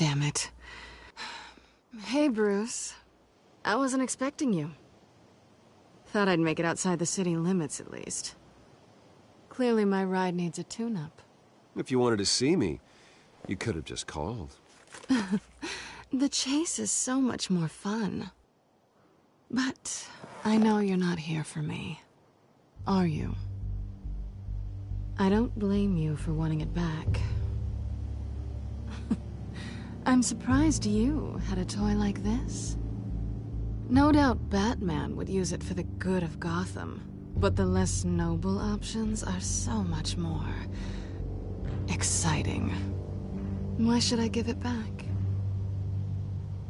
damn it. Hey, Bruce. I wasn't expecting you. Thought I'd make it outside the city limits, at least. Clearly my ride needs a tune-up. If you wanted to see me, you could have just called. The chase is so much more fun. But I know you're not here for me. Are you? I don't blame you for wanting it back. I'm surprised you had a toy like this. No doubt Batman would use it for the good of Gotham, but the less noble options are so much more exciting. Why should I give it back?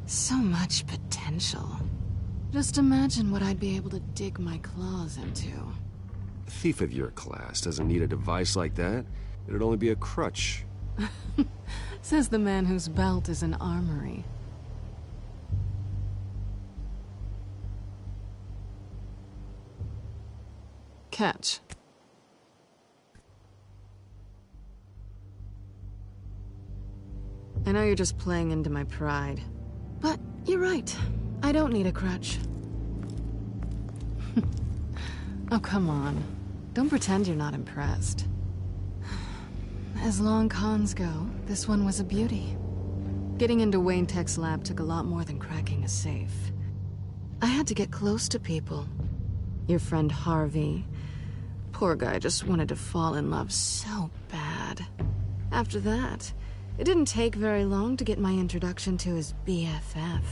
So much potential. Just imagine what I'd be able to dig my claws into. A thief of your class doesn't need a device like that. It'd only be a crutch. Says the man whose belt is an armory. Catch. I know you're just playing into my pride, but you're right. I don't need a crutch. Oh, come on. Don't pretend you're not impressed. As long cons go, this one was a beauty. Getting into Wayne Tech's lab took a lot more than cracking a safe. I had to get close to people. Your friend Harvey. Poor guy just wanted to fall in love so bad. After that, it didn't take very long to get my introduction to his BFF.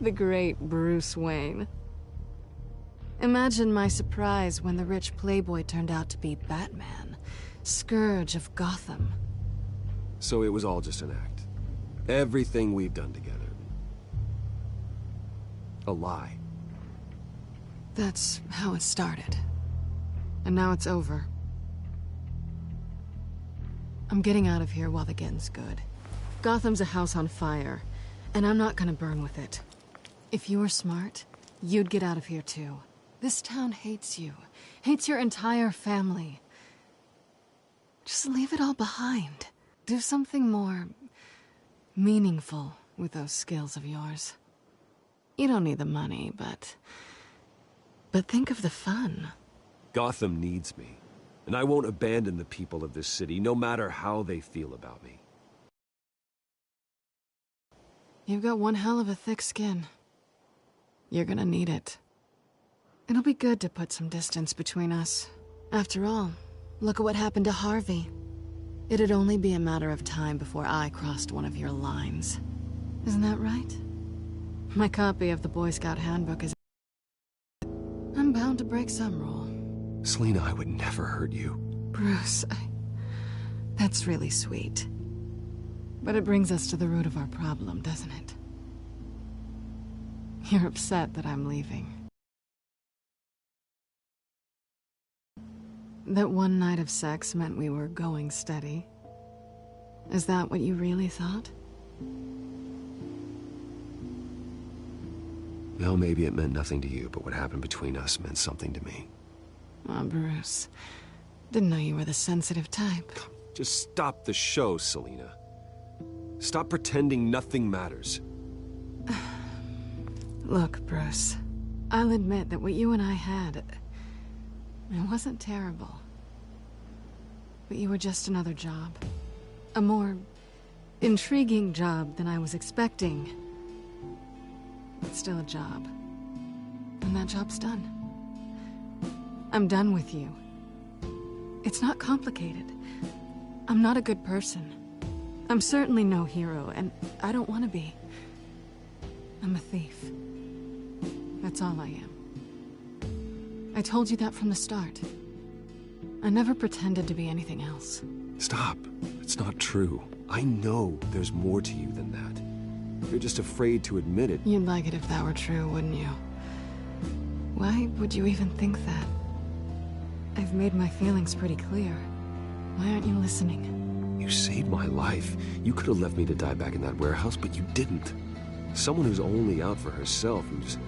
The great Bruce Wayne. Imagine my surprise when the rich playboy turned out to be Batman, scourge of Gotham. So it was all just an act. Everything we've done together. A lie. That's how it started. And now it's over. I'm getting out of here while the getting's good. Gotham's a house on fire, and I'm not gonna burn with it. If you were smart, you'd get out of here too. This town hates you, hates your entire family. Just leave it all behind. Do something more meaningful with those skills of yours. You don't need the money, but think of the fun. Gotham needs me, and I won't abandon the people of this city, no matter how they feel about me. You've got one hell of a thick skin. You're gonna need it. It'll be good to put some distance between us. After all, look at what happened to Harvey. It'd only be a matter of time before I crossed one of your lines. Isn't that right? My copy of the Boy Scout Handbook is... I'm bound to break some rule. Selina, I would never hurt you. Bruce, that's really sweet. But it brings us to the root of our problem, doesn't it? You're upset that I'm leaving. That one night of sex meant we were going steady. Is that what you really thought? Well, maybe it meant nothing to you, but what happened between us meant something to me. Oh, Bruce. Didn't know you were the sensitive type. Just stop the show, Selina. Stop pretending nothing matters. Look, Bruce. I'll admit that what you and I had... it wasn't terrible. But you were just another job. A more intriguing job than I was expecting. But still a job. And that job's done. I'm done with you. It's not complicated. I'm not a good person. I'm certainly no hero, and I don't want to be. I'm a thief. That's all I am. I told you that from the start. I never pretended to be anything else. Stop. It's not true. I know there's more to you than that. You're just afraid to admit it. You'd like it if that were true, wouldn't you? Why would you even think that? I've made my feelings pretty clear. Why aren't you listening? You saved my life. You could have left me to die back in that warehouse, but you didn't. Someone who's only out for herself, who's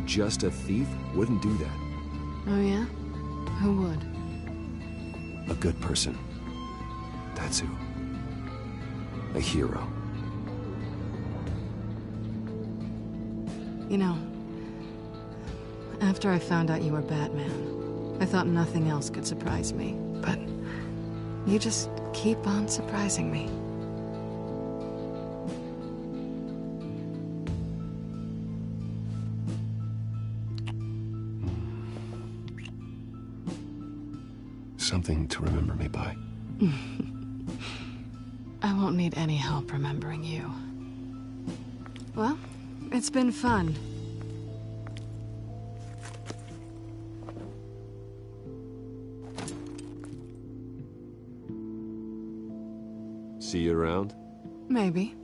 just a thief, wouldn't do that. Oh yeah? Who would? A good person. That's who. A hero. You know, after I found out you were Batman, I thought nothing else could surprise me. But you just keep on surprising me. Something to remember me by. I won't need any help remembering you. Well, it's been fun. See you around? Maybe.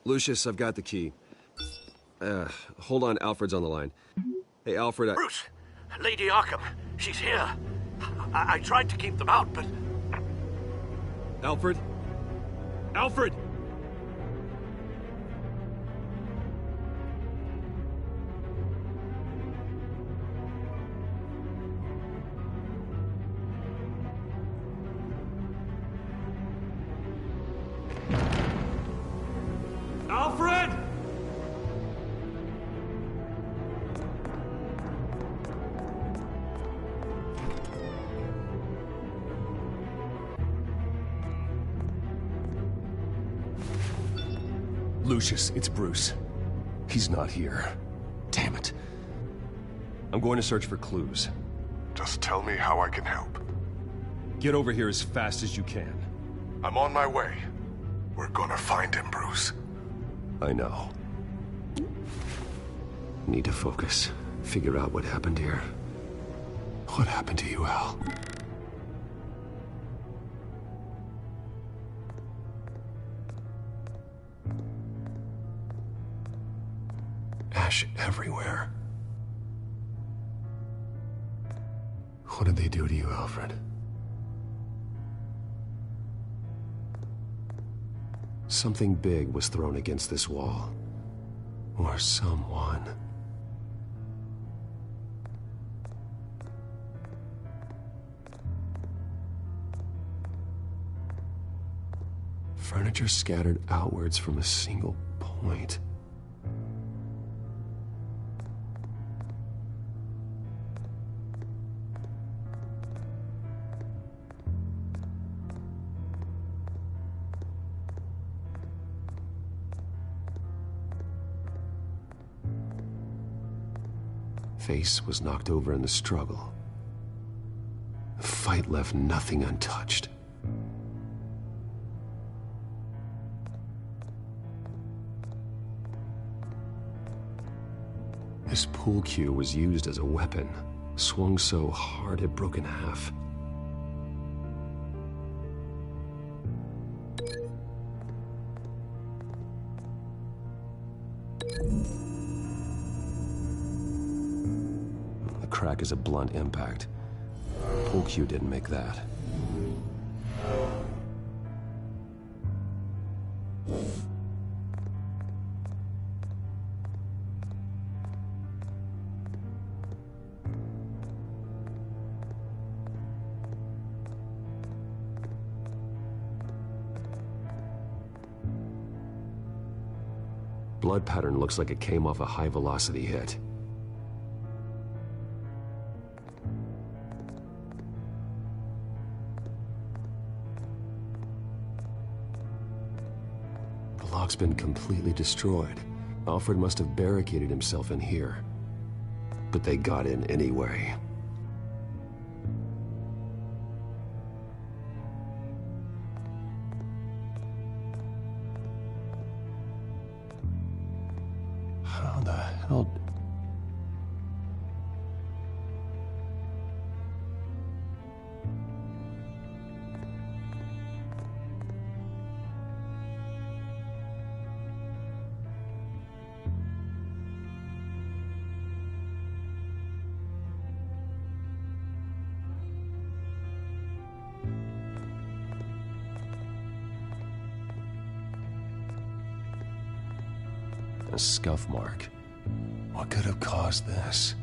Lucius, I've got the key. Hold on, Alfred's on the line. Hey, Alfred, Bruce! Lady Arkham, she's here. I tried to keep them out, but... Alfred? Alfred! Alfred! Lucius, it's Bruce. He's not here. Damn it. I'm going to search for clues. Just tell me how I can help. Get over here as fast as you can. I'm on my way. We're gonna find him, Bruce. I know. Need to focus. Figure out what happened here. What happened to you, Al? Ash everywhere. What did they do to you, Alfred? Something big was thrown against this wall. Or someone. Furniture scattered outwards from a single point. Face was knocked over in the struggle. The fight left nothing untouched. This pool cue was used as a weapon, swung so hard it broke in half. The crack is a blunt impact. Pool cue didn't make that. Blood pattern looks like it came off a high-velocity hit. The lock's been completely destroyed. Alfred must have barricaded himself in here. But they got in anyway. How the hell... A scuff mark. What could have caused this?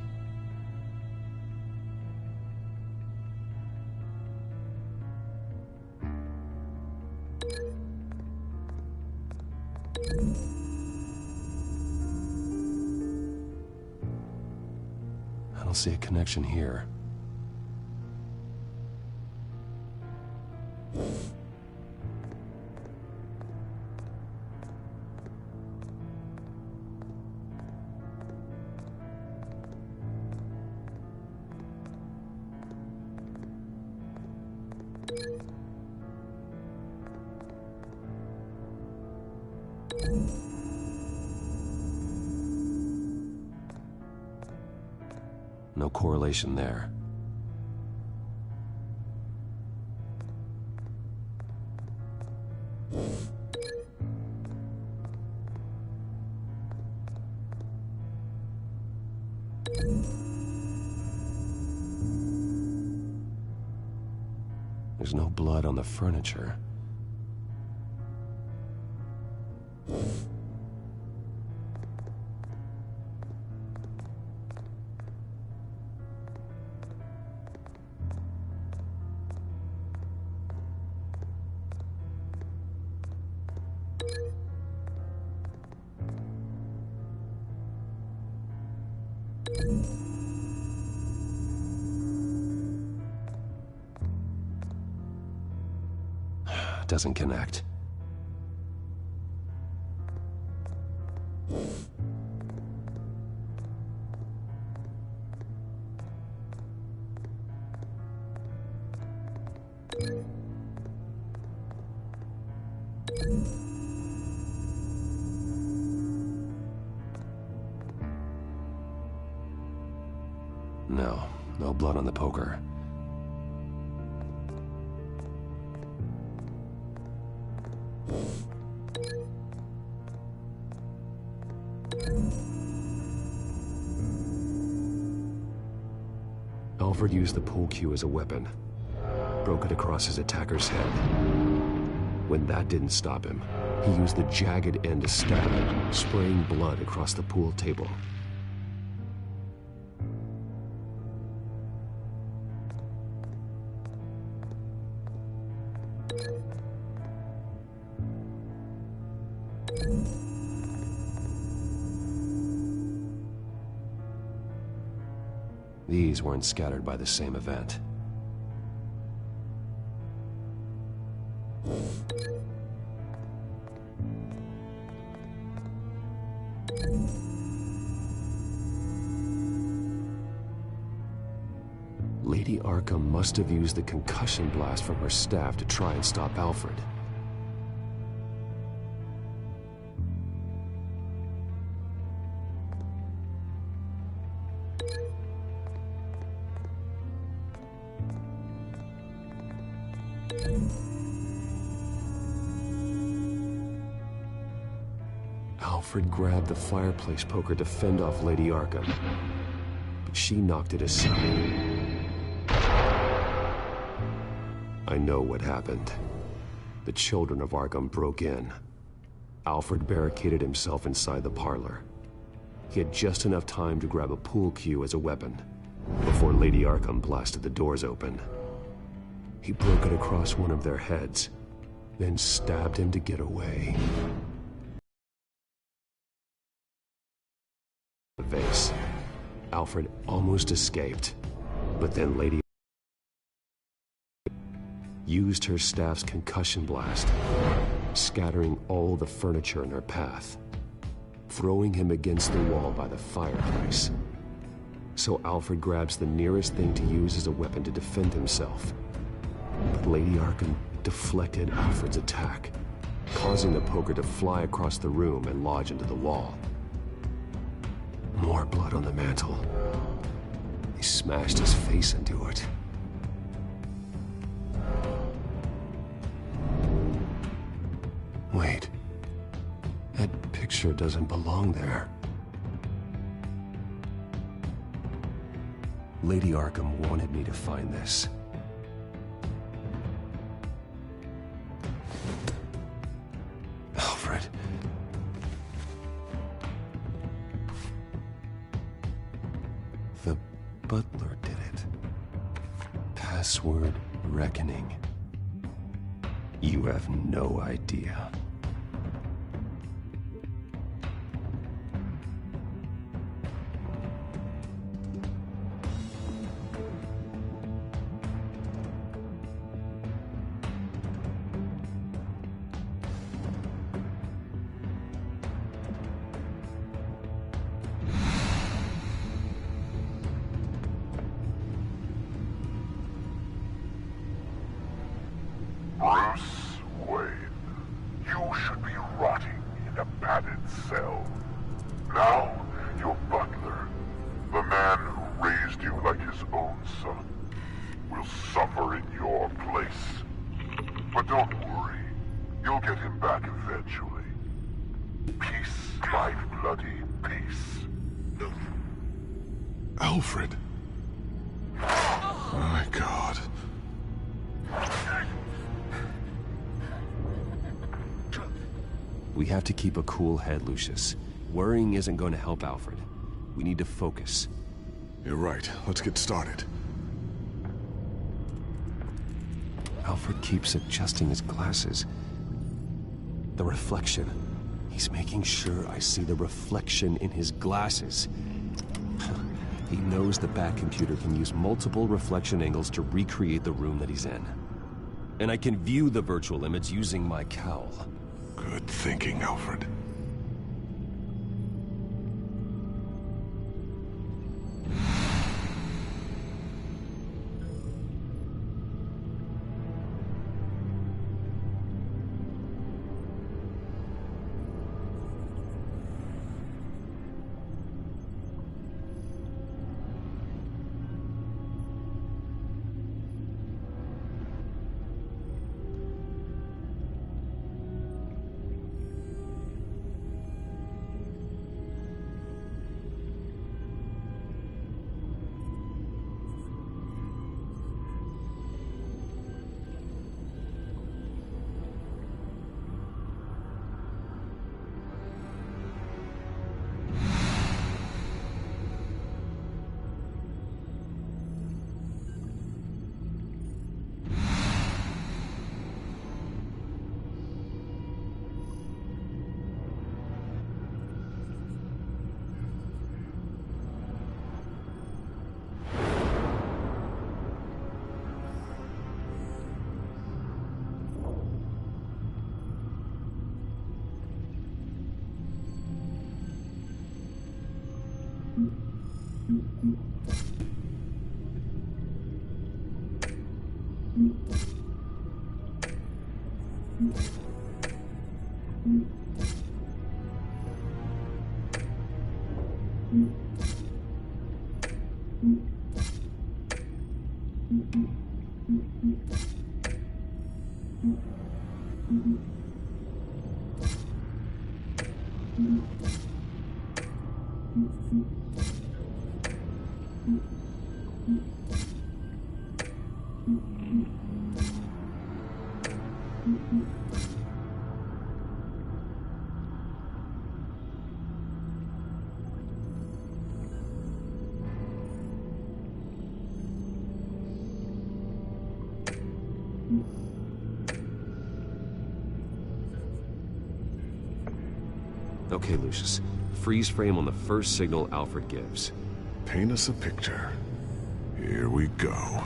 I don't see a connection here. No correlation there. There's no blood on the furniture. Doesn't connect. No blood on the poker. Alfred used the pool cue as a weapon, broke it across his attacker's head. When that didn't stop him, he used the jagged end to stab him, spraying blood across the pool table. These weren't scattered by the same event. Lady Arkham must have used the concussion blast from her staff to try and stop Alfred. Alfred grabbed the fireplace poker to fend off Lady Arkham, but she knocked it aside. I know what happened. The children of Arkham broke in. Alfred barricaded himself inside the parlor. He had just enough time to grab a pool cue as a weapon before Lady Arkham blasted the doors open. He broke it across one of their heads, then stabbed him to get away. The vase. Alfred almost escaped, but then Lady used her staff's concussion blast, scattering all the furniture in her path, throwing him against the wall by the fireplace. So Alfred grabs the nearest thing to use as a weapon to defend himself. But Lady Arkham deflected Alfred's attack, causing the poker to fly across the room and lodge into the wall. More blood on the mantel. He smashed his face into it. Wait. That picture doesn't belong there. Lady Arkham wanted me to find this. Alfred. The butler did it. Password reckoning. You have no idea. Don't worry. You'll get him back eventually. Peace, my bloody peace. Alfred. My God. We have to keep a cool head, Lucius. Worrying isn't going to help Alfred. We need to focus. You're right. Let's get started. Alfred keeps adjusting his glasses. The reflection. He's making sure I see the reflection in his glasses. He knows the back computer can use multiple reflection angles to recreate the room that he's in. And I can view the virtual image using my cowl. Good thinking, Alfred. Okay, Lucius. Freeze frame on the first signal Alfred gives. Paint us a picture. Here we go.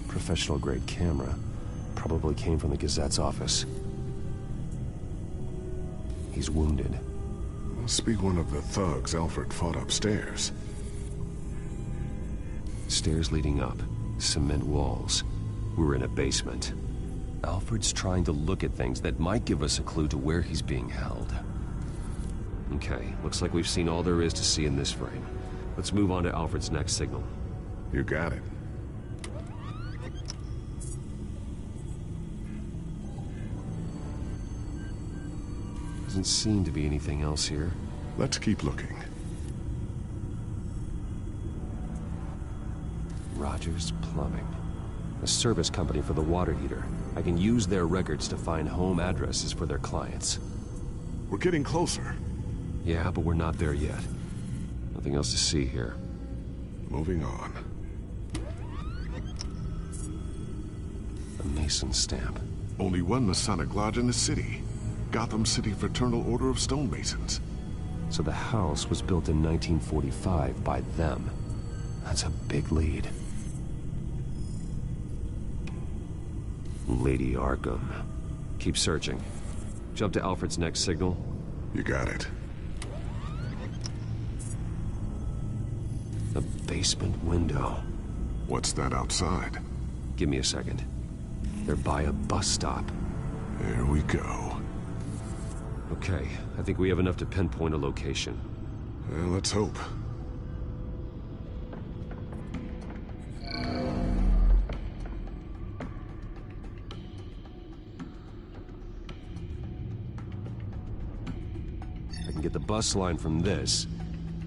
Professional-grade camera. Probably came from the Gazette's office. He's wounded. Must be one of the thugs Alfred fought upstairs. Stairs leading up. Cement walls. We're in a basement. Alfred's trying to look at things that might give us a clue to where he's being held. Okay, looks like we've seen all there is to see in this frame. Let's move on to Alfred's next signal. You got it. Doesn't seem to be anything else here. Let's keep looking. Rogers Plumbing. A service company for the water heater. I can use their records to find home addresses for their clients. We're getting closer. Yeah, but we're not there yet. Nothing else to see here. Moving on. A Mason stamp. Only one Masonic lodge in the city. Gotham City Fraternal Order of Stonemasons. So the house was built in 1945 by them. That's a big lead. Lady Arkham. Keep searching. Jump to Alfred's next signal. You got it. A basement window. What's that outside? Give me a second. They're by a bus stop. There we go. Okay, I think we have enough to pinpoint a location. Well, let's hope. can get the bus line from this,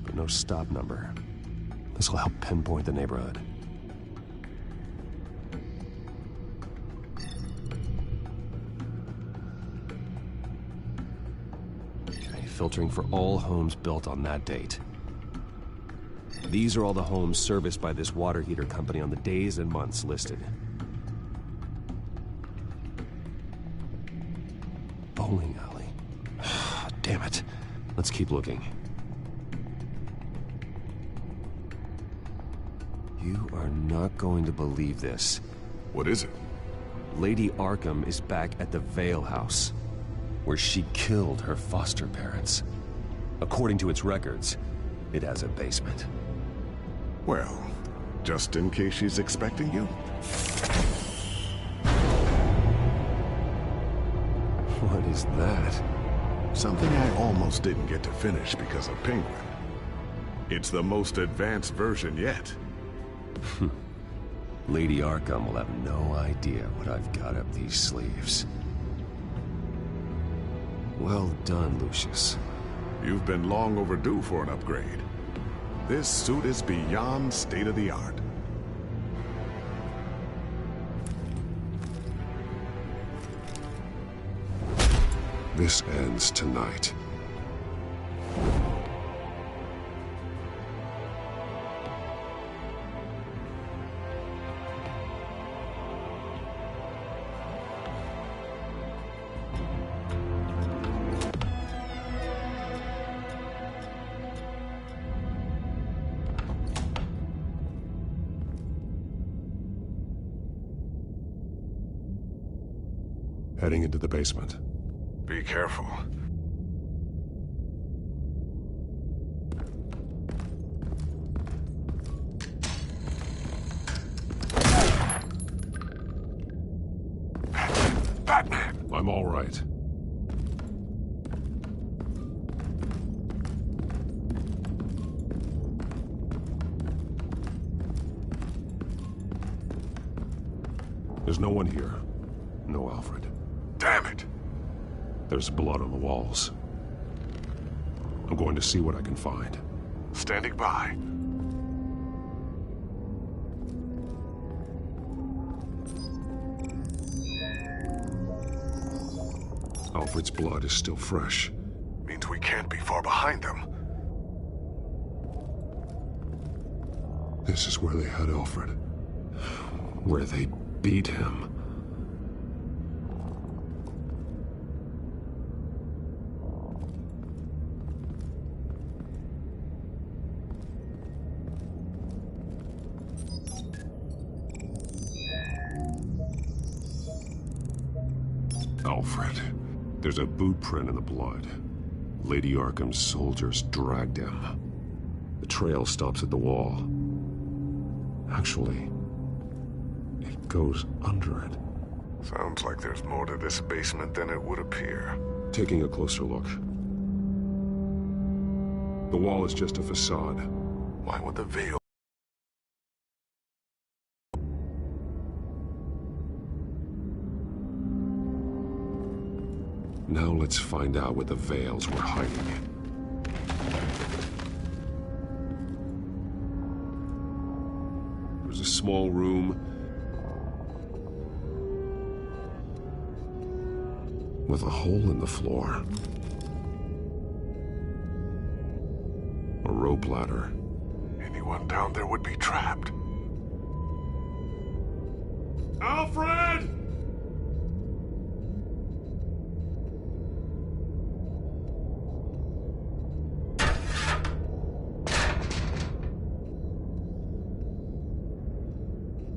but no stop number. This will help pinpoint the neighborhood. Okay, filtering for all homes built on that date. These are all the homes serviced by this water heater company on the days and months listed. Bowling alley. Damn it. Let's keep looking. You are not going to believe this. What is it? Lady Arkham is back at the Vale House, where she killed her foster parents. According to its records, it has a basement. Well, just in case she's expecting you. What is that? Something I almost didn't get to finish because of Penguin. It's the most advanced version yet. Lady Arkham will have no idea what I've got up these sleeves. Well done, Lucius. You've been long overdue for an upgrade. This suit is beyond state-of-the-art. This ends tonight. Heading into the basement. Be careful. Batman! I'm all right. There's no one here. No Alfred. Damn it! There's blood on the walls. I'm going to see what I can find. Standing by. Alfred's blood is still fresh. Means we can't be far behind them. This is where they had Alfred. Where they beat him. Alfred. There's a boot print in the blood. Lady Arkham's soldiers dragged him. The trail stops at the wall. Actually, it goes under it. Sounds like there's more to this basement than it would appear. Taking a closer look. The wall is just a facade. Why would the veil... Now let's find out what the Veils were hiding. There was a small room with a hole in the floor. A rope ladder. Anyone down there would be trapped. Alfred!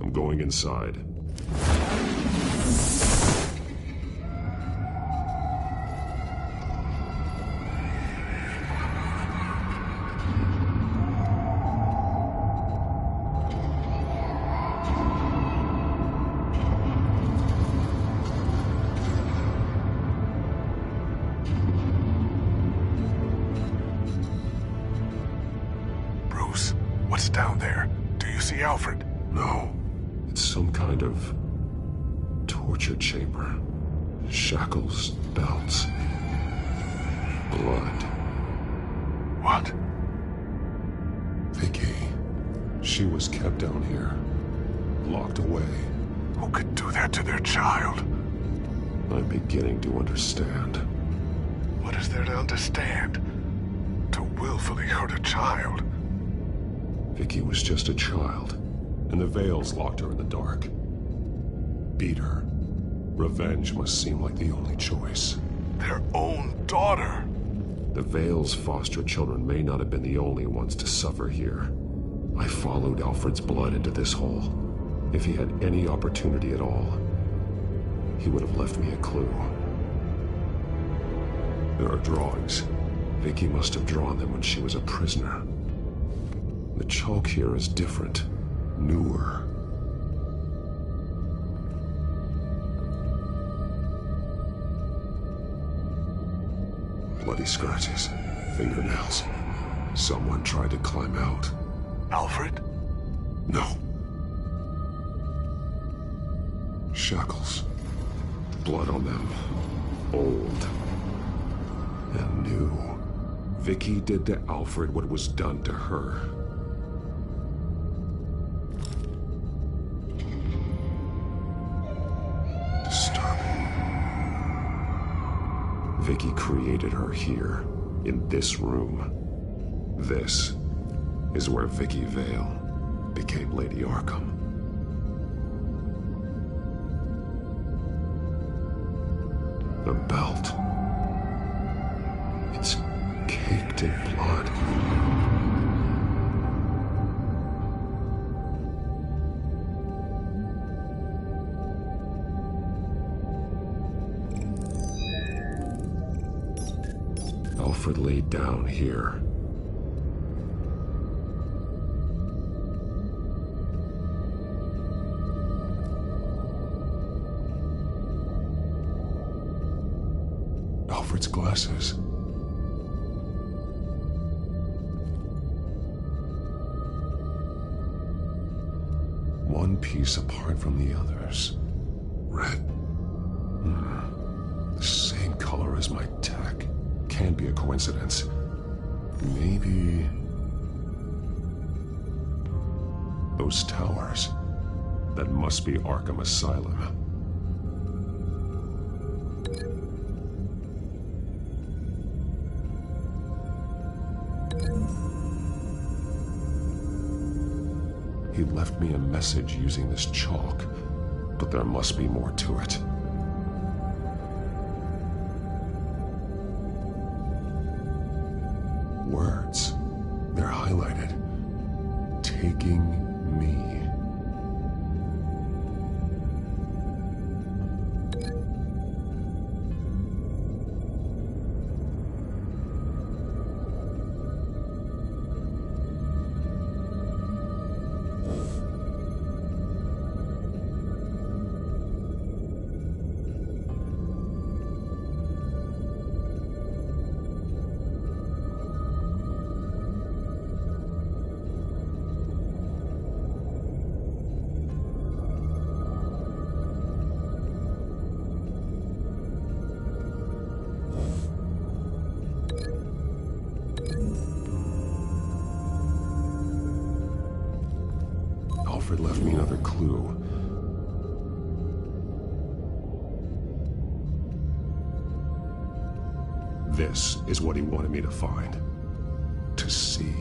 I'm going inside. Bruce, what's down there? Do you see Alfred? No. It's some kind of torture chamber. Shackles, belts, blood. She was kept down here, locked away. Who could do that to their child? I'm beginning to understand. What is there to understand? To willfully hurt a child? Vicky was just a child, and the Veils locked her in the dark. Beat her. Revenge must seem like the only choice. Their own daughter? The Veils' foster children may not have been the only ones to suffer here. I followed Alfred's blood into this hole. If he had any opportunity at all, he would have left me a clue. There are drawings. Vicky must have drawn them when she was a prisoner. The chalk here is different, newer. Bloody scratches, fingernails. Someone tried to climb out. Alfred? No. Shackles. Blood on them. Old. And new. Vicky did to Alfred what was done to her. Disturbing. Vicky created her here, in this room. This is where Vicky Vale became Lady Arkham. The belt. It's caked in blood. Alfred laid down here. Alfred's glasses. One piece apart from the others. Red. The same color as my tech. Can't be a coincidence. Maybe... those towers. That must be Arkham Asylum. He left me a message using this chalk, but there must be more to it. Words. They're highlighted. Taking me. Alfred left me another clue. This is what he wanted me to find. To see.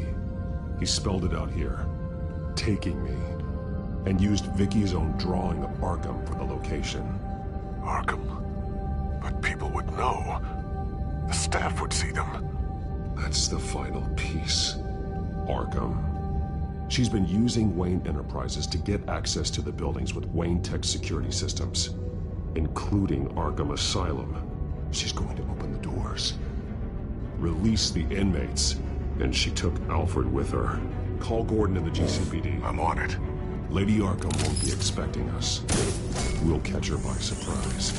He spelled it out here. Taking me. And used Vicky's own drawing of Arkham for the location. Arkham? But people would know. The staff would see them. That's the final piece. Arkham. She's been using Wayne Enterprises to get access to the buildings with Wayne Tech security systems, including Arkham Asylum. She's going to open the doors, release the inmates, and she took Alfred with her. Call Gordon in the GCPD. I'm on it. Lady Arkham won't be expecting us. We'll catch her by surprise.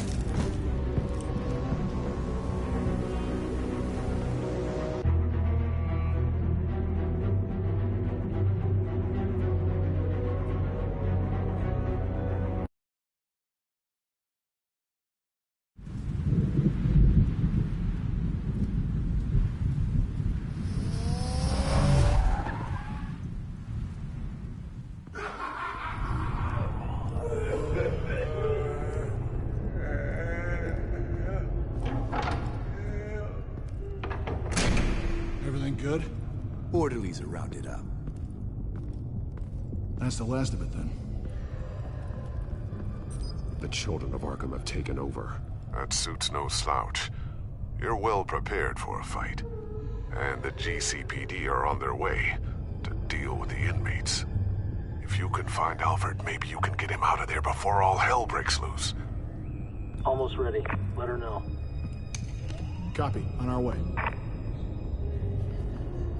good? Orderlies are rounded up. That's the last of it, then. The children of Arkham have taken over. That suit's no slouch. You're well prepared for a fight. And the GCPD are on their way to deal with the inmates. If you can find Alfred, maybe you can get him out of there before all hell breaks loose. Almost ready. Let her know. Copy. On our way.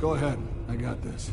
Go ahead. I got this.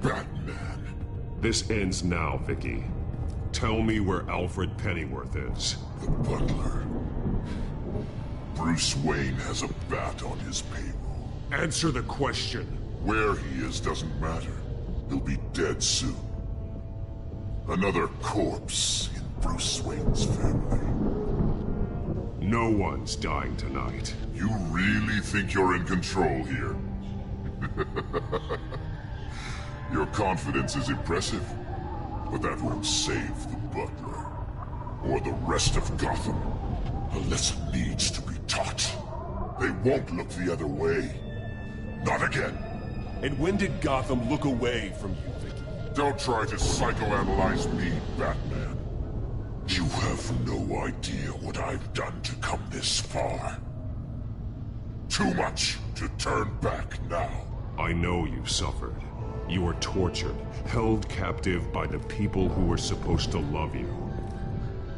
Batman. This ends now, Vicky. Tell me where Alfred Pennyworth is. The butler. Bruce Wayne has a bat on his payroll. Answer the question. Where he is doesn't matter. He'll be dead soon. Another corpse in Bruce Wayne's family. No one's dying tonight. You really think you're in control here? Your confidence is impressive, but that won't save the butler. Or the rest of Gotham. A lesson needs to be taught. They won't look the other way. Not again. And when did Gotham look away from you, Vicky? Don't try to psychoanalyze me, Batman. You have no idea what I've done to come this far. Too much to turn back now. I know you suffered. You were tortured, held captive by the people who were supposed to love you.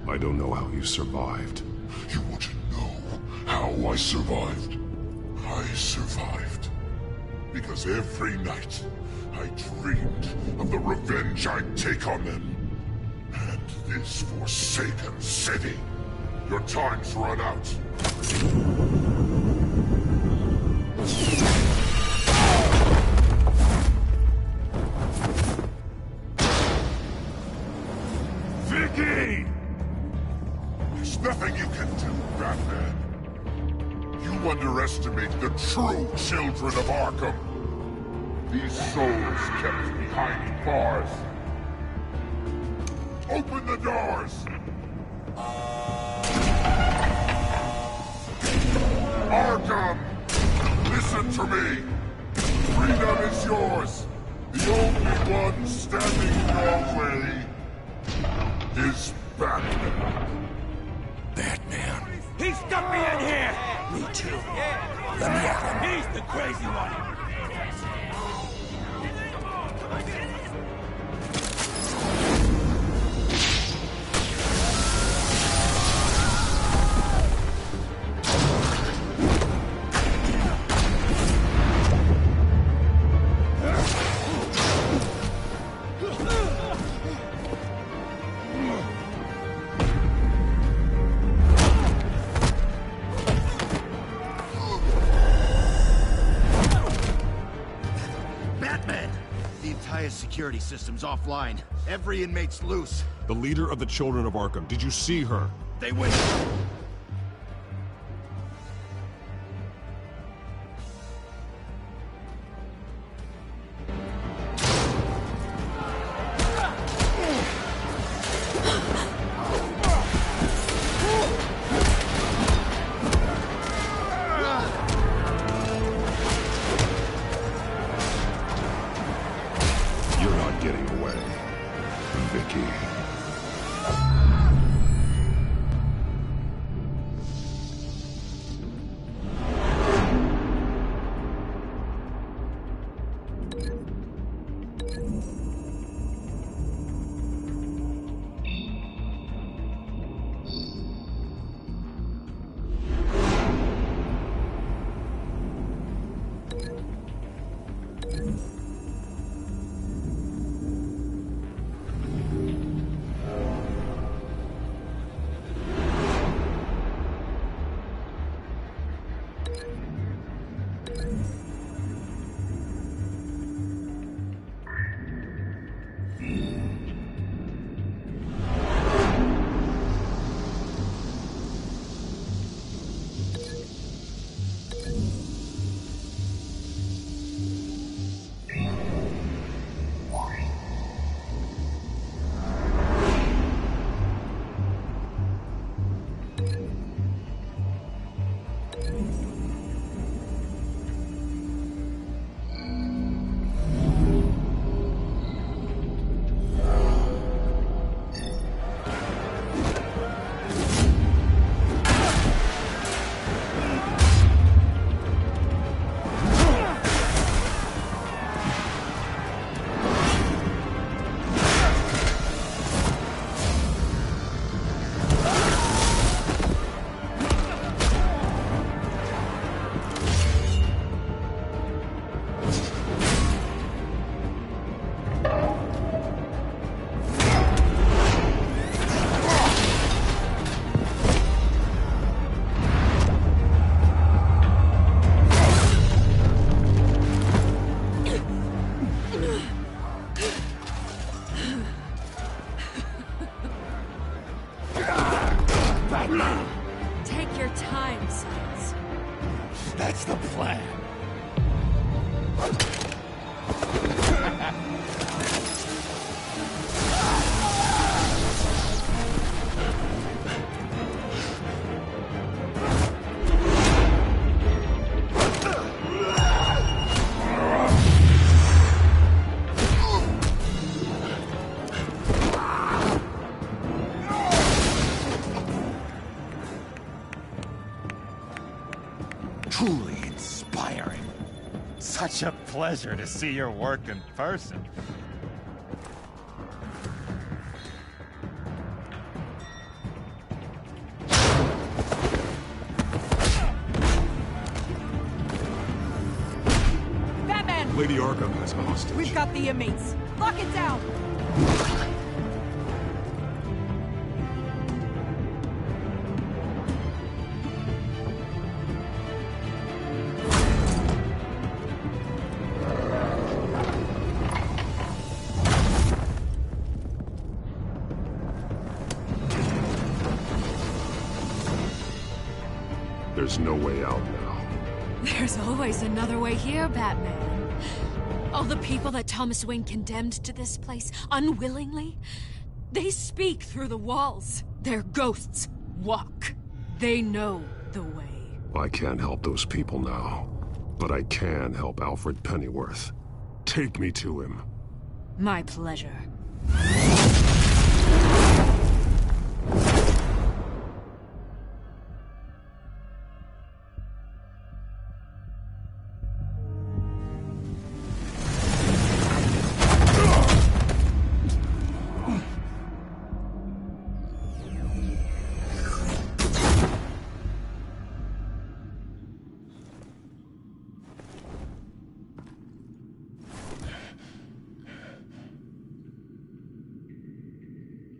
I don't know how you survived. You want to know how I survived? I survived because every night I dreamed of the revenge I'd take on them. And this forsaken city. Your time's run out. Vicky! There's nothing you can do, Batman. You underestimate the true children of Arkham. These souls kept behind bars. Open the doors! Arkham! Listen to me! Freedom is yours! The only one standing in your way is Batman. Batman. He stuck me in here! Me too. Let me at him. He's the crazy one! Security system's offline. Every inmate's loose. The leader of the Children of Arkham, did you see her? They went. such a pleasure to see your work in person. Batman! Lady Arkham has a hostage. We've got the inmates. Lock it down! There's no way out now. There's always another way here, Batman. All the people that Thomas Wayne condemned to this place unwillingly, they speak through the walls. Their ghosts walk. They know the way. I can't help those people now, but I can help Alfred Pennyworth. Take me to him. My pleasure.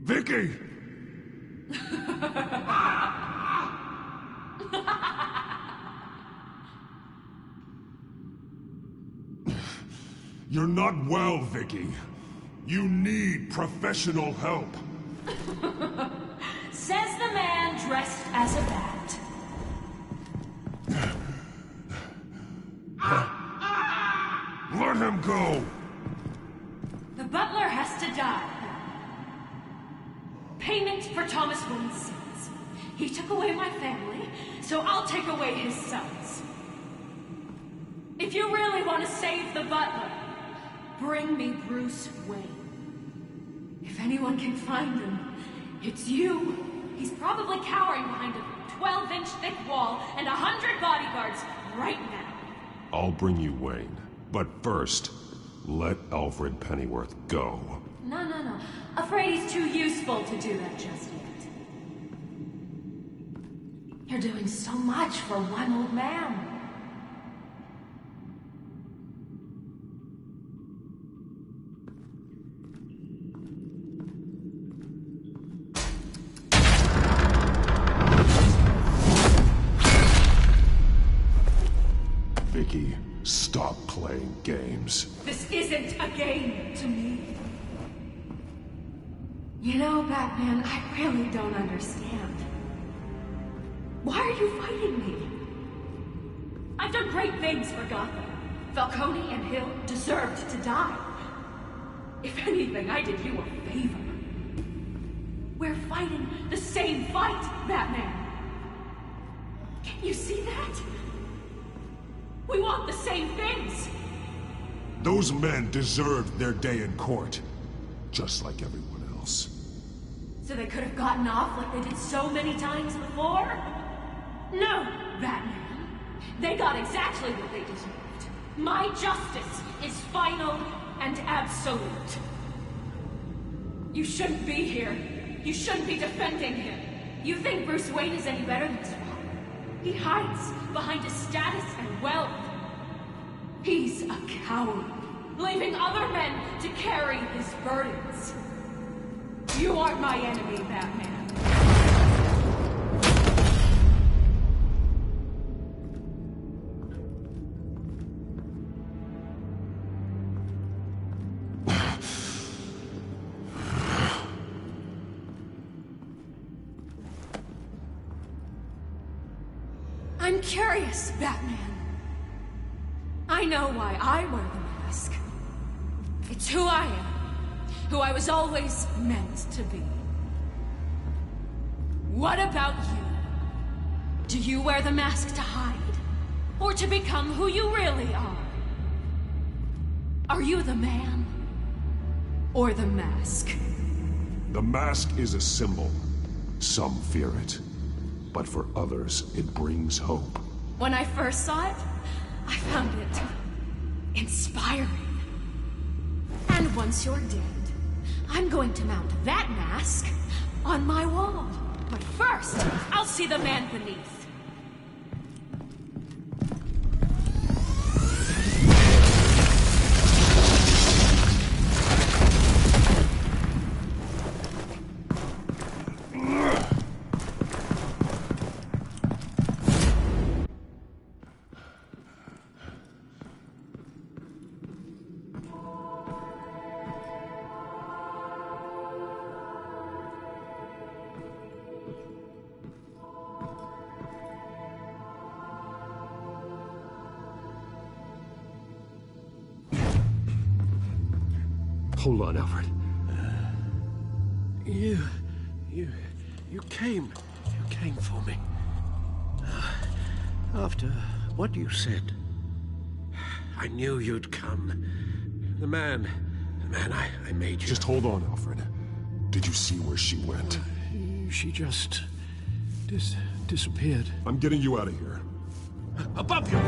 Vicky! You're not well, Vicky. You need professional help. Says the man dressed as a bat. Let him go! The butler has to die. Payment for Thomas Wayne's sins. He took away my family, so I'll take away his sons. If you really want to save the butler, bring me Bruce Wayne. If anyone can find him, it's you. He's probably cowering behind a 12-inch thick wall and 100 bodyguards right now. I'll bring you Wayne, but first, let Alfred Pennyworth go. No. Afraid he's too useful to do that just yet. You're doing so much for one old man. Vicky, stop playing games. This isn't a game to me. You know, Batman, I really don't understand. Why are you fighting me? I've done great things for Gotham. Falcone and Hill deserved to die. If anything, I did you a favor. We're fighting the same fight, Batman. Can you see that? We want the same things. Those men deserved their day in court, just like everyone else. So they could have gotten off like they did so many times before? No, Batman. They got exactly what they deserved. My justice is final and absolute. You shouldn't be here. You shouldn't be defending him. You think Bruce Wayne is any better than Swamp? He hides behind his status and wealth. He's a coward, leaving other men to carry his burdens. You aren't my enemy, Batman. I'm curious, Batman. I know why I wear the mask. It's who I am. Who I was always meant to be. What about you? Do you wear the mask to hide? Or to become who you really are? Are you the man? Or the mask? The mask is a symbol. Some fear it. But for others, it brings hope. When I first saw it, I found it Inspiring. And once you're dead, I'm going to mount that mask on my wall. But first, I'll see the man beneath. Hold on, Alfred. You came for me. After what you said, I knew you'd come. The man I made you. Just hold on, Alfred. Did you see where she went? She just... disappeared. I'm getting you out of here. Above you!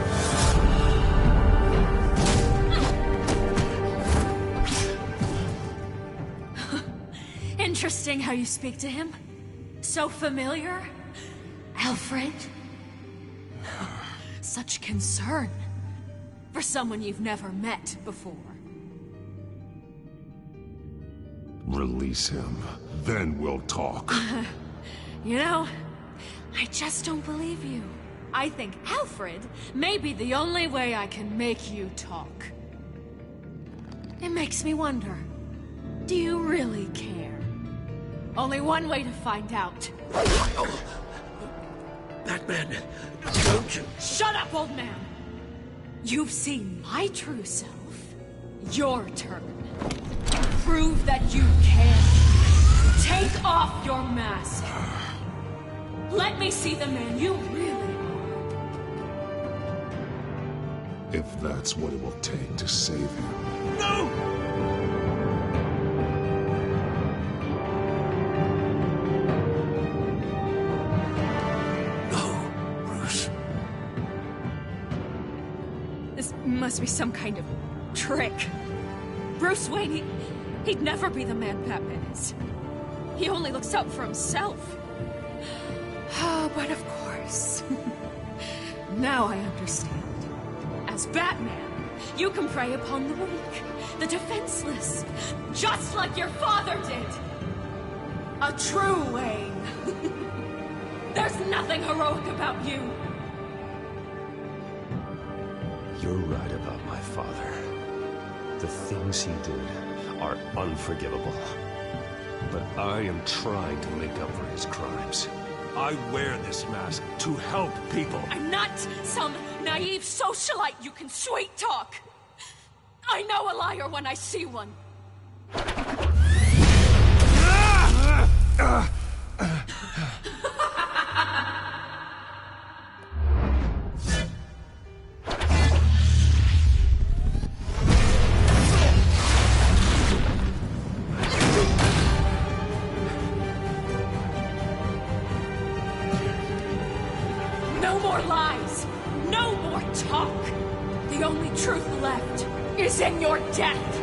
Interesting how you speak to him. So familiar. Alfred. Such concern for someone you've never met before. Release him. Then we'll talk. You know, I just don't believe you. I think Alfred may be the only way I can make you talk. It makes me wonder, do you really care? Only one way to find out. Oh. Batman, don't you... Shut up, old man! You've seen my true self. Your turn. Prove that you can. Take off your mask. Let me see the man you really are. If that's what it will take to save him. No! Must be some kind of trick. Bruce Wayne, he'd never be the man Batman is. He only looks out for himself. But of course. Now I understand. As Batman, you can prey upon the weak, the defenseless, just like your father did. A true Wayne. There's nothing heroic about you. You're right about my father. The things he did are unforgivable. But I am trying to make up for his crimes. I wear this mask to help people. I'm not some naive socialite you can sweet talk. I know a liar when I see one. No more lies! No more talk! The only truth left is in your death!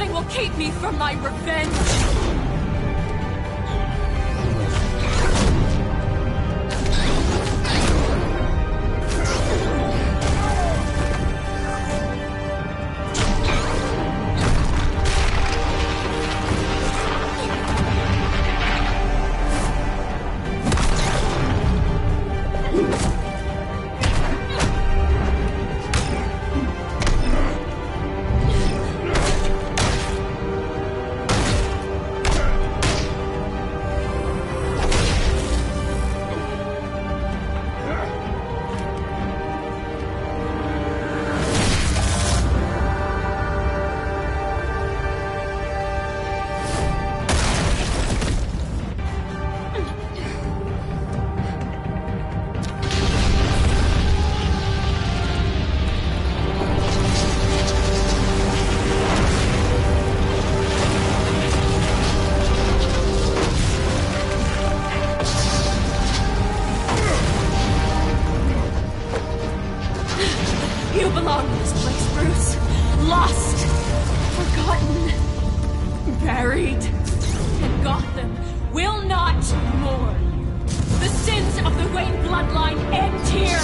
Nothing will keep me from my revenge! You belong in this place, Bruce. Lost, forgotten, buried. And Gotham will not mourn. The sins of the Wayne bloodline end here.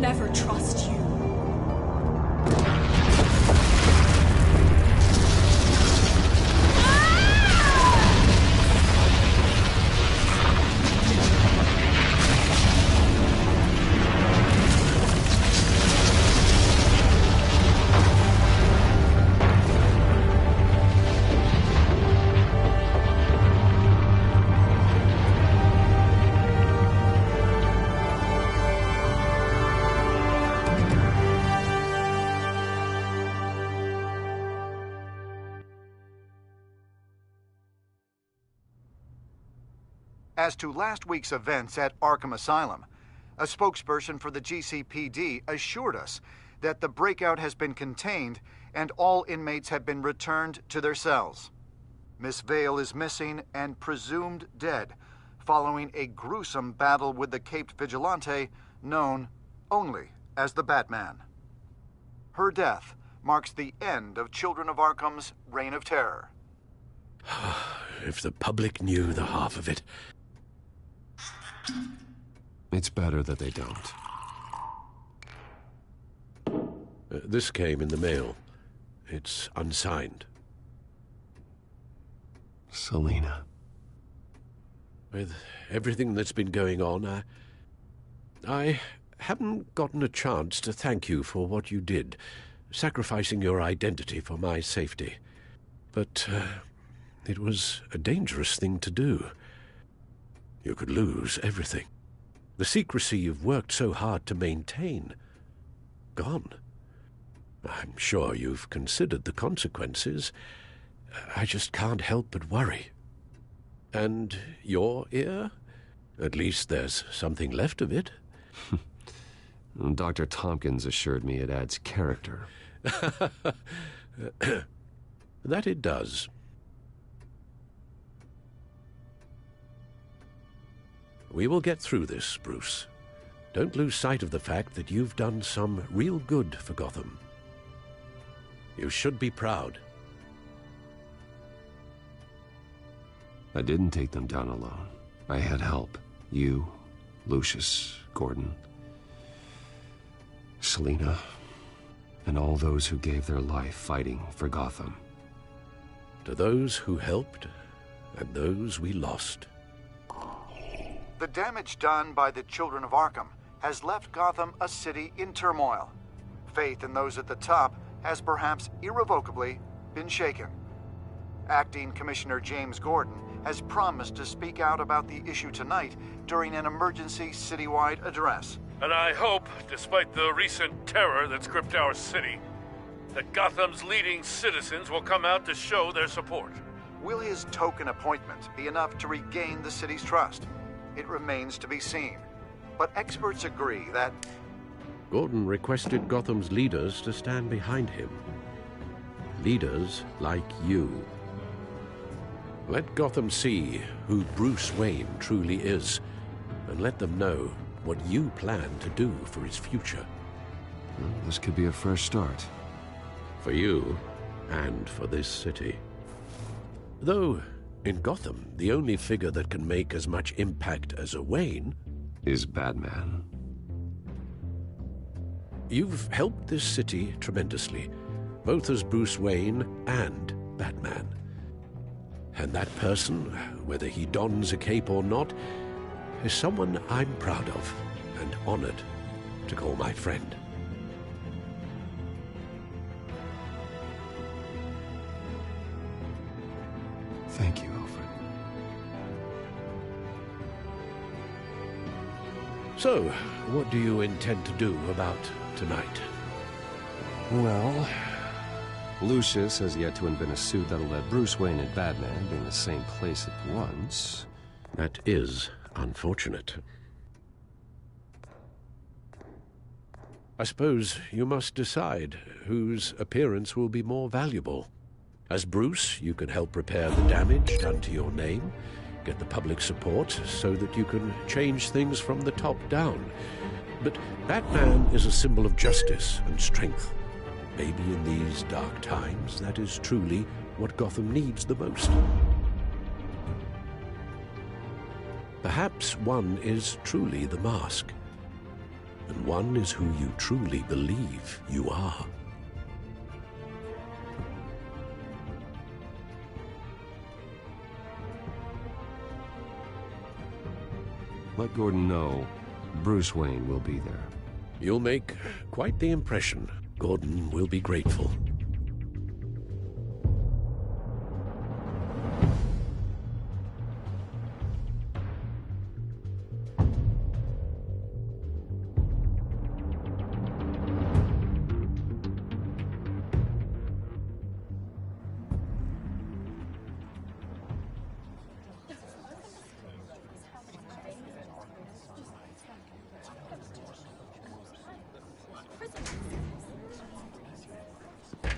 Never trust you. As to last week's events at Arkham Asylum, a spokesperson for the GCPD assured us that the breakout has been contained and all inmates have been returned to their cells. Miss Vale is missing and presumed dead following a gruesome battle with the caped vigilante known only as the Batman. Her death marks the end of Children of Arkham's reign of terror. If the public knew the half of it. It's better that they don't. This came in the mail. It's unsigned. Selina. With everything that's been going on, I haven't gotten a chance to thank you for what you did, sacrificing your identity for my safety. But it was a dangerous thing to do. You could lose everything. The secrecy you've worked so hard to maintain. Gone. I'm sure you've considered the consequences. I just can't help but worry. And your ear? At least there's something left of it. Dr. Tompkins assured me it adds character. That it does. We will get through this, Bruce. Don't lose sight of the fact that you've done some real good for Gotham. You should be proud. I didn't take them down alone. I had help. You, Lucius, Gordon, Selina, and all those who gave their life fighting for Gotham. To those who helped, and those we lost. The damage done by the Children of Arkham has left Gotham a city in turmoil. faith in those at the top has perhaps irrevocably been shaken. Acting Commissioner James Gordon has promised to speak out about the issue tonight during an emergency citywide address. And I hope, despite the recent terror that's gripped our city, that Gotham's leading citizens will come out to show their support. Will his token appointment be enough to regain the city's trust? It remains to be seen. But experts agree that Gordon requested Gotham's leaders to stand behind him. Leaders like you. Let Gotham see who Bruce Wayne truly is, and let them know what you plan to do for his future. Well, this could be a fresh start. For you, and for this city. Though, in Gotham, the only figure that can make as much impact as a Wayne is Batman. You've helped this city tremendously, both as Bruce Wayne and Batman. And that person, whether he dons a cape or not, is someone I'm proud of and honored to call my friend. Thank you, Alfred. So, what do you intend to do about tonight? Well, Lucius has yet to invent a suit that'll let Bruce Wayne and Batman be in the same place at once. That is unfortunate. I suppose you must decide whose appearance will be more valuable. As Bruce, you can help repair the damage done to your name, get the public support so that you can change things from the top down. But Batman is a symbol of justice and strength. Maybe in these dark times, that is truly what Gotham needs the most. Perhaps one is truly the mask, and one is who you truly believe you are. Let Gordon know Bruce Wayne will be there. You'll make quite the impression. Gordon will be grateful.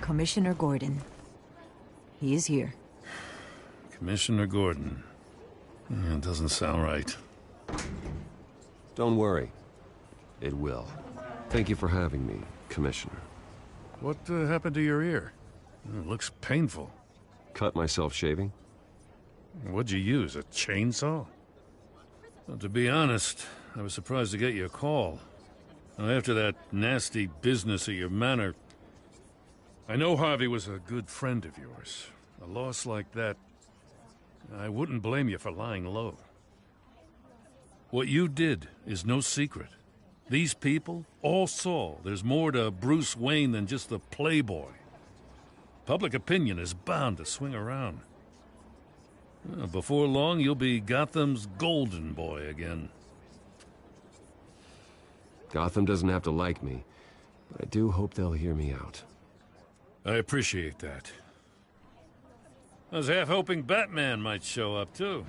Commissioner Gordon. He is here. Commissioner Gordon. Yeah, it doesn't sound right. Don't worry. It will. Thank you for having me, Commissioner. What happened to your ear? It looks painful. Cut myself shaving? What'd you use, a chainsaw? Well, to be honest, I was surprised to get your call. Now, after that nasty business at your manor, I know Harvey was a good friend of yours. A loss like that, I wouldn't blame you for lying low. What you did is no secret. These people all saw there's more to Bruce Wayne than just the playboy. Public opinion is bound to swing around. Before long, you'll be Gotham's golden boy again. Gotham doesn't have to like me, but I do hope they'll hear me out. I appreciate that. I was half hoping Batman might show up, too.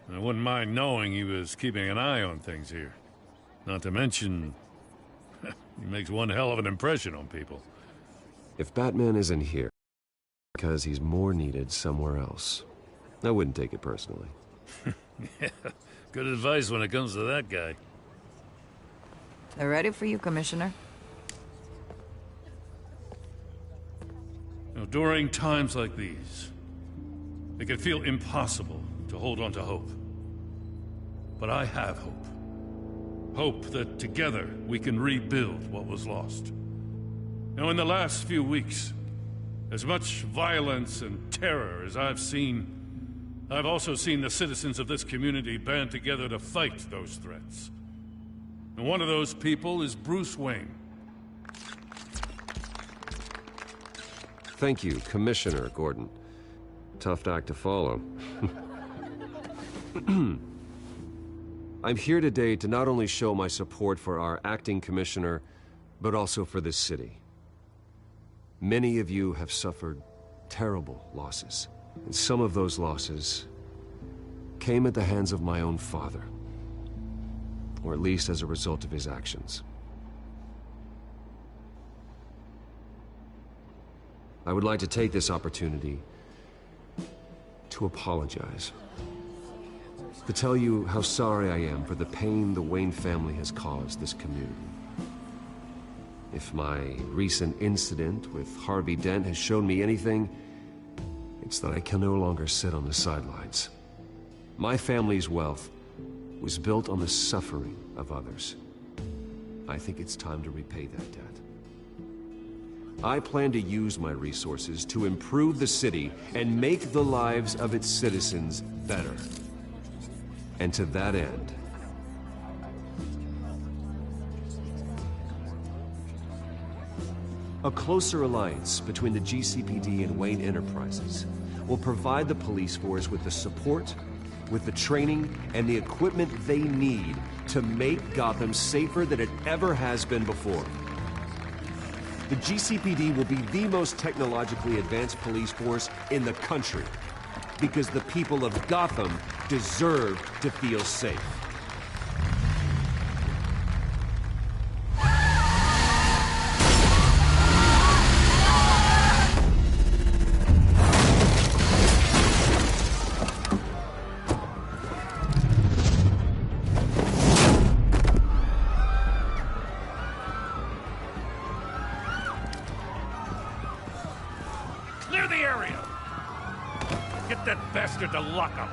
I wouldn't mind knowing he was keeping an eye on things here. Not to mention, he makes one hell of an impression on people. If Batman isn't here, because he's more needed somewhere else. I wouldn't take it personally. Yeah, good advice when it comes to that guy. They're ready for you, Commissioner. During times like these, it can feel impossible to hold on to hope. But I have hope. Hope that together we can rebuild what was lost. Now, in the last few weeks, as much violence and terror as I've seen, I've also seen the citizens of this community band together to fight those threats. And one of those people is Bruce Wayne. Thank you, Commissioner Gordon. Tough act to follow. I'm here today to not only show my support for our acting commissioner, but also for this city. Many of you have suffered terrible losses, and some of those losses came at the hands of my own father, or at least as a result of his actions. I would like to take this opportunity to apologize. To tell you how sorry I am for the pain the Wayne family has caused this community. If my recent incident with Harvey Dent has shown me anything, it's that I can no longer sit on the sidelines. My family's wealth was built on the suffering of others. I think it's time to repay that debt. I plan to use my resources to improve the city and make the lives of its citizens better. And to that end, a closer alliance between the GCPD and Wayne Enterprises will provide the police force with the support, with the training, and the equipment they need to make Gotham safer than it ever has been before. The GCPD will be the most technologically advanced police force in the country, because the people of Gotham deserve to feel safe. Clear the area! Get that bastard to lock up!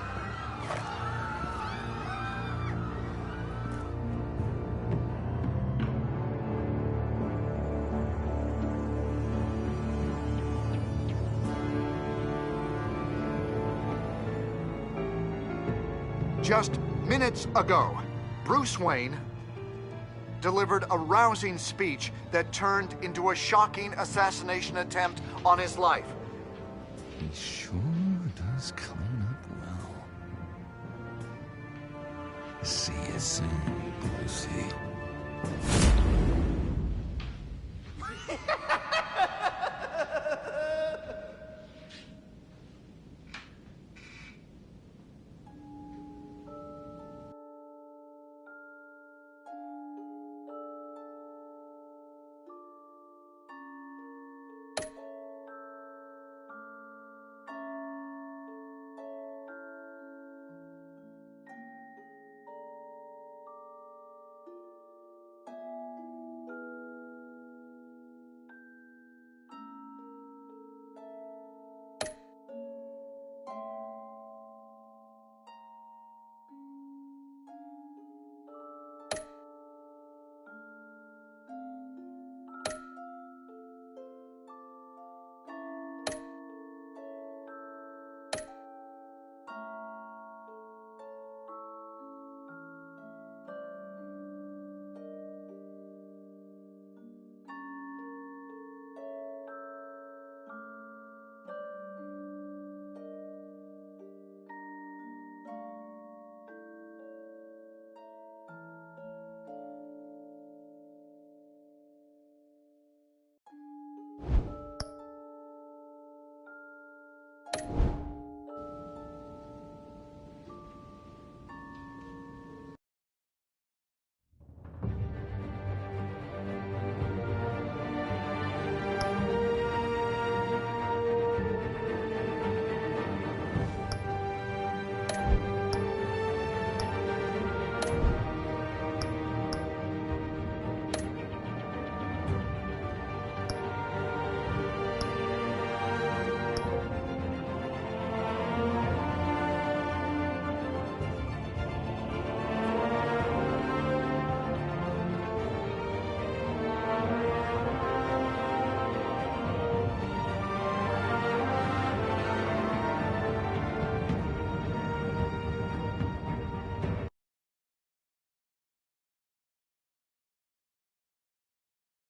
Just minutes ago, Bruce Wayne delivered a rousing speech that turned into a shocking assassination attempt on his life. He sure does clean up well. See you soon, Brucey.